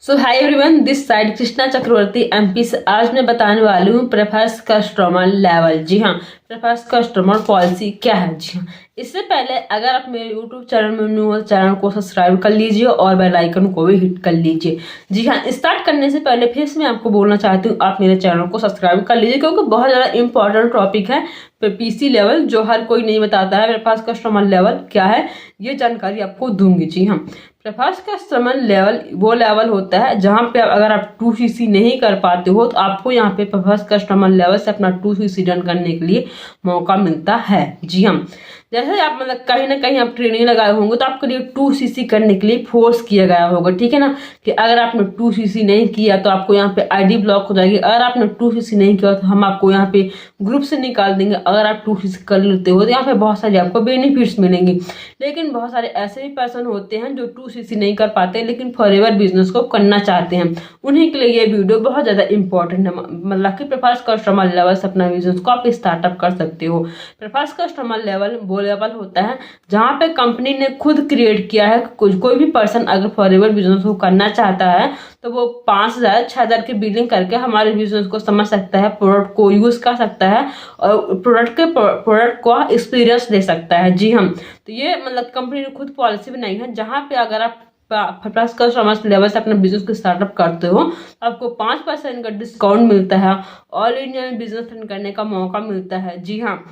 So hi everyone, this side Krishna Chakraborty MP से। आज मैं बताने वाली हूँ प्रेफर्स कस्टमर लेवल। जी हाँ, प्रेफर्स कस्टमर पॉलिसी क्या है। जी हाँ, इससे पहले अगर आप मेरे यूट्यूब चैनल में न्यू हो, चैनल को सब्सक्राइब कर लीजिए और बेल आइकन को भी हिट कर लीजिए। जी हाँ, स्टार्ट करने से पहले फिर से मैं आपको बोलना चाहती हूँ, आप मेरे चैनल को सब्सक्राइब कर लीजिए क्योंकि बहुत ज़्यादा इंपॉर्टेंट टॉपिक है पीसी लेवल, जो हर कोई नहीं बताता है। प्रेफर्स कस्टमर लेवल क्या है ये जानकारी आपको दूंगी। जी हाँ, प्रेफर्स कस्टमर लेवल वो लेवल होता है जहाँ पे अगर आप 2cc नहीं कर पाते हो तो आपको यहाँ पे प्रेफर्स कस्टमर लेवल से अपना 2cc डन करने के लिए मौका मिलता है। जी हाँ, जैसे आप मतलब कहीं ना कहीं आप ट्रेनिंग लगाए होंगे तो आपके लिए 2cc करने के लिए फोर्स किया गया होगा। ठीक है ना, कि अगर आपने 2cc नहीं किया तो आपको यहाँ पे आईडी ब्लॉक हो जाएगी। अगर आपने 2cc नहीं किया तो हम आपको यहाँ पे ग्रुप से निकाल देंगे। अगर आप 2cc कर लेते हो तो यहाँ पे बहुत सारे आपको बेनिफिट्स मिलेंगे। लेकिन बहुत सारे ऐसे भी पर्सन होते हैं जो 2cc नहीं कर पाते लेकिन फॉरएवर बिजनेस को करना चाहते हैं। उन्हीं के लिए ये वीडियो बहुत ज़्यादा इंपॉर्टेंट है। मतलब कि प्रेफर्स कस्टमर लेवल से अपना बिजनेस को आप स्टार्टअप कर सकते हो। प्रेफर्स कस्टमर लेवल वो लेवल होता है जहाँ पे कंपनी ने खुद क्रिएट किया है। कोई भी पर्सन अगर फॉरएवर बिजनेस को करना चाहता है तो वो 5,000 6,000 की बिलिंग करके हमारे बिजनेस को समझ सकता है, प्रोडक्ट को यूज कर सकता है और प्रोडक्ट को एक्सपीरियंस दे सकता है। जी हाँ, तो ये मतलब कंपनी ने खुद पॉलिसी बनाई है जहाँ पे अगर आप प्लस कस्टमर लेवल से अपने बिजनेस को स्टार्टअप करते हो तो आपको 5% का डिस्काउंट मिलता है। ऑल इंडिया में बिजनेस रन करने का मौका मिलता है। जी हाँ,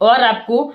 और आपको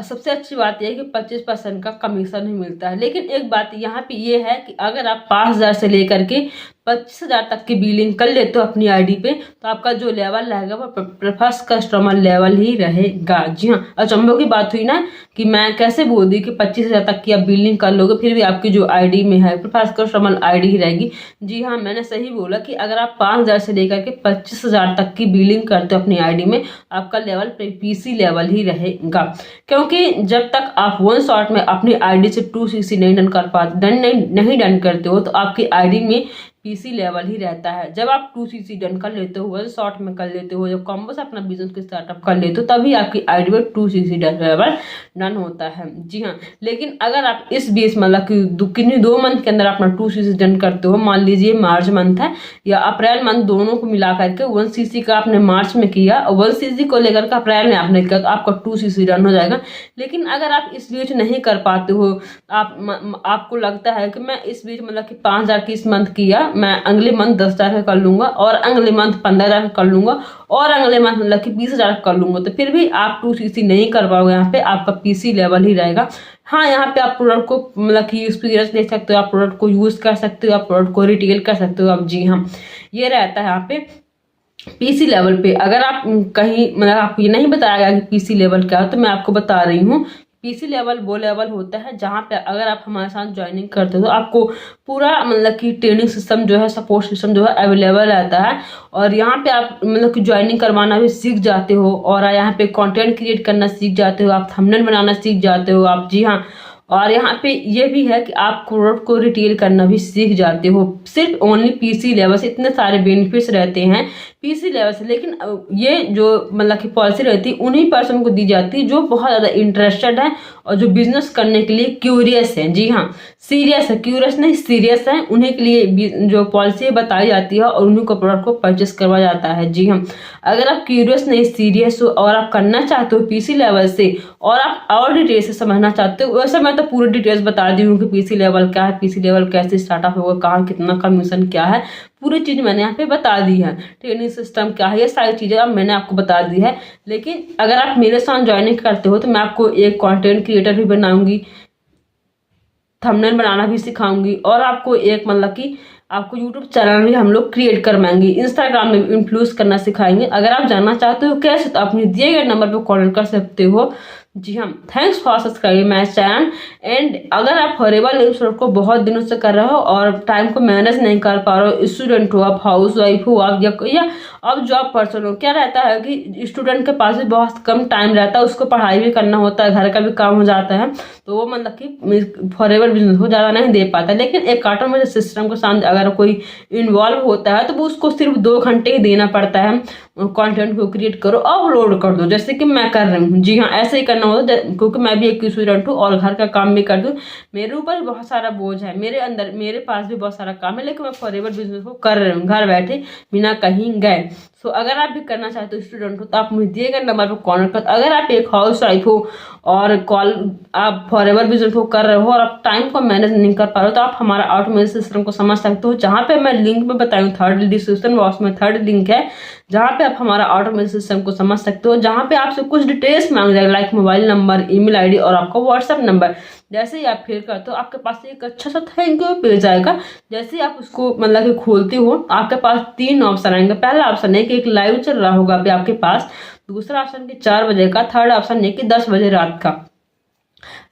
सबसे अच्छी बात यह है कि 25% का कमीशन ही मिलता है। लेकिन एक बात यहाँ पे ये है कि अगर आप 5,000 से लेकर के 25,000 तक की बिलिंग कर लेते हो अपनी आईडी पे तो आपका जो लेवल रहेगा वो प्रेफर्स कस्टमर लेवल ही रहेगा। जी हाँ, अचंभों की बात हुई ना कि मैं कैसे बोल दी कि 25,000 तक की आप बिलिंग कर लोगे फिर भी आपकी जो आईडी में है प्रेफर्स कस्टमर आईडी ही रहेगी। जी हाँ, मैंने सही बोला कि अगर आप 5,000 से लेकर के 25,000 तक की बिलिंग करते हो अपनी आईडी में आपका लेवल पीसी लेवल ही रहेगा। क्योंकि जब तक आप वन शॉट में अपनी आईडी से 2cc नहीं डन कर पाते नहीं डन करते हो तो आपकी आईडी में पीसी लेवल ही रहता है। जब आप 2cc डन कर लेते हो, वन शॉट में कर लेते हो, जब कॉम्बो से अपना बिजनेस को स्टार्टअप कर लेते हो तभी आपकी आईडी में 2cc लेवल डन होता है। जी हाँ, लेकिन अगर आप इस बीच मतलब कि किन्हीं 2 मंथ के अंदर अपना 2cc डन करते हो, मान लीजिए मार्च मंथ है या अप्रैल मंथ, दोनों को मिला करके 1cc का आपने मार्च में किया और 1cc को लेकर के अप्रैल में आपने किया तो आपका 2cc डन हो जाएगा। लेकिन अगर आप इस बीच नहीं कर पाते हो, आपको लगता है कि मैं इस बीच मतलब कि 5,000 की इस मंथ किया, मैं अगले मंथ 10,000 कर लूंगा और अगले मंथ 15,000 कर लूंगा और अगले मंथ मतलब कि 20,000 कर लूंगा, तो फिर भी आप 2cc नहीं कर पाओगे। यहाँ पे आपका पीसी लेवल ही रहेगा। हाँ, यहाँ पे आप प्रोडक्ट को मतलब कि एक्सपीरियंस दे सकते हो, आप प्रोडक्ट को यूज कर सकते हो, आप प्रोडक्ट को रिटेल कर सकते हो आप। जी हाँ, ये रहता है यहाँ पे पीसी लेवल पे। अगर आप कहीं मतलब आपको ये नहीं बताया गया कि पीसी लेवल क्या है तो मैं आपको बता रही हूँ। पीसी लेवल वो लेवल होता है जहाँ पे अगर आप हमारे साथ ज्वाइनिंग करते हो तो आपको पूरा मतलब कि ट्रेनिंग सिस्टम जो है, सपोर्ट सिस्टम जो है अवेलेबल रहता है और यहाँ पे आप मतलब कि ज्वाइनिंग करवाना भी सीख जाते हो और यहाँ पे कंटेंट क्रिएट करना सीख जाते हो, आप थंबनेल बनाना सीख जाते हो आप। जी हाँ, और यहाँ पे ये भी है कि आप प्रोडक्ट को रिटेल करना भी सीख जाते हो सिर्फ ओनली पीसी लेवल से। इतने सारे बेनिफिट्स रहते हैं पीसी लेवल से। लेकिन ये जो मतलब की पॉलिसी रहती है उन्हीं पर्सन को दी जाती है जो बहुत ज़्यादा इंटरेस्टेड है और जो बिजनेस करने के लिए क्यूरियस है। जी हाँ, सीरियस है, क्यूरियस नहीं सीरियस है, उन्हीं के लिए जो पॉलिसी बताई जाती है और उन्हीं को प्रोडक्ट को परचेस करवाया जाता है। जी हाँ, अगर आप क्यूरियस नहीं सीरियस हो और आप करना चाहते हो पीसी लेवल से और आप और डिटेल से समझना चाहते हो, वैसे मैं तो पूरी डिटेल्स बता दी हूँ कि पीसी लेवल क्या है, पीसी लेवल कैसे स्टार्टअप होगा, कहाँ कितना कमीशन क्या है, पूरी चीज मैंने यहाँ पे बता दी है। ट्रेनिंग सिस्टम क्या है, ये सारी चीजें अब मैंने आपको बता दी है। लेकिन अगर आप मेरे साथ ज्वाइनिंग करते हो तो मैं आपको एक कंटेंट क्रिएटर भी बनाऊंगी, थंबनेल बनाना भी सिखाऊंगी और आपको एक मतलब कि आपको यूट्यूब चैनल भी हम लोग क्रिएट करवाएंगे, इंस्टाग्राम में इन्फ्लुएंस करना सिखाएंगे। अगर आप जानना चाहते हो कैसे तो अपने दिए गए नंबर पर कॉल कर सकते हो। जी हाँ, thanks for subscribing my channel. And अगर आप फॉरएवर एपिसोड को बहुत दिनों से कर रहे हो और टाइम को मैनेज नहीं कर पा रहे हो, स्टूडेंट हो आप, हाउस वाइफ हो आप, या अब जॉब पर्सन हो, क्या रहता है कि स्टूडेंट के पास भी बहुत कम टाइम रहता है, उसको पढ़ाई भी करना होता है, घर का भी काम हो जाता है, तो वो मतलब कि फॉरएवर बिजनेस को ज़्यादा नहीं दे पाता। लेकिन एक ऑटोमेटिक सिस्टम के साथ अगर कोई इन्वॉल्व होता है तो वो उसको सिर्फ 2 घंटे ही देना पड़ता है। कंटेंट को क्रिएट करो, अपलोड कर दो, जैसे कि मैं कर रही हूँ। जी हाँ, ऐसे ही करना होता है, क्योंकि मैं भी एक स्टूडेंट हूँ और घर का काम भी कर दूँ। मेरे ऊपर भी बहुत सारा बोझ है, मेरे पास भी बहुत सारा काम है, लेकिन मैं फॉरएवर बिजनेस को कर रही हूँ घर बैठे बिना कहीं गए। सो अगर आप भी करना चाहते हो स्टूडेंट हो, तो आप मुझे दिए गए नंबर पर कॉन्टेक्ट करो। अगर आप एक हाउस वाइफ हो और आप फॉरएवर बिजनेस को कर रहे हो और आप टाइम को मैनेज नहीं कर पा रहे हो, तो आप हमारा ऑटोमेशन सिस्टम को समझ सकते हो, जहाँ पे मैं लिंक में बताई हूँ, थर्ड डिस्क्रिप्शन बॉक्स में थर्ड लिंक है, जहाँ पे आप हमारा ऑटोमेशन सिस्टम को समझ सकते हो, जहाँ पे आपसे कुछ डिटेल्स मांग जाएगा, like mobile number, email ID और आपका व्हाट्सएप नंबर। जैसे ही आप फिल करते हो, आपके पास एक अच्छा सा थैंक यू पेज आएगा। जैसे ही आप उसको मतलब कि खोलते हो, आपके पास 3 ऑप्शन आएंगे। पहला ऑप्शन है कि एक लाइव चल रहा होगा अभी आपके पास, दूसरा ऑप्शन कि 4 बजे का, थर्ड ऑप्शन है कि 10 बजे रात का।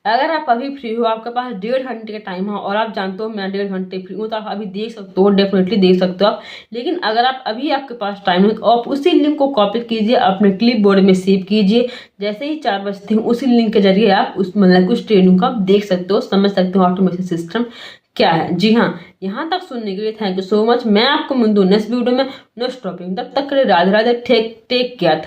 अगर आप अभी फ्री हो, आपके पास 1.5 घंटे का टाइम है और आप जानते हो मैं 1.5 घंटे फ्री हूँ, तो आप अभी देख सकते हो, डेफिनेटली देख सकते हो आप। लेकिन अगर आप अभी आपके पास टाइम है, तो आप उसी लिंक को कॉपी कीजिए, अपने क्लिप बोर्ड में सेव कीजिए। जैसे ही 4 बजते हैं, उसी लिंक के जरिए आप उस मतलब कुछ ट्रेनिंग को आप देख सकते हो, समझ सकते हो ऑटोमेशन सिस्टम क्या है। जी हाँ, यहाँ तक सुनने के लिए थैंक यू सो मच। मैं आपको मिलूँ नेक्स्ट वीडियो में नेक्स्ट टॉपिक, तब तक के लिए राधे राधे, टेक केयर।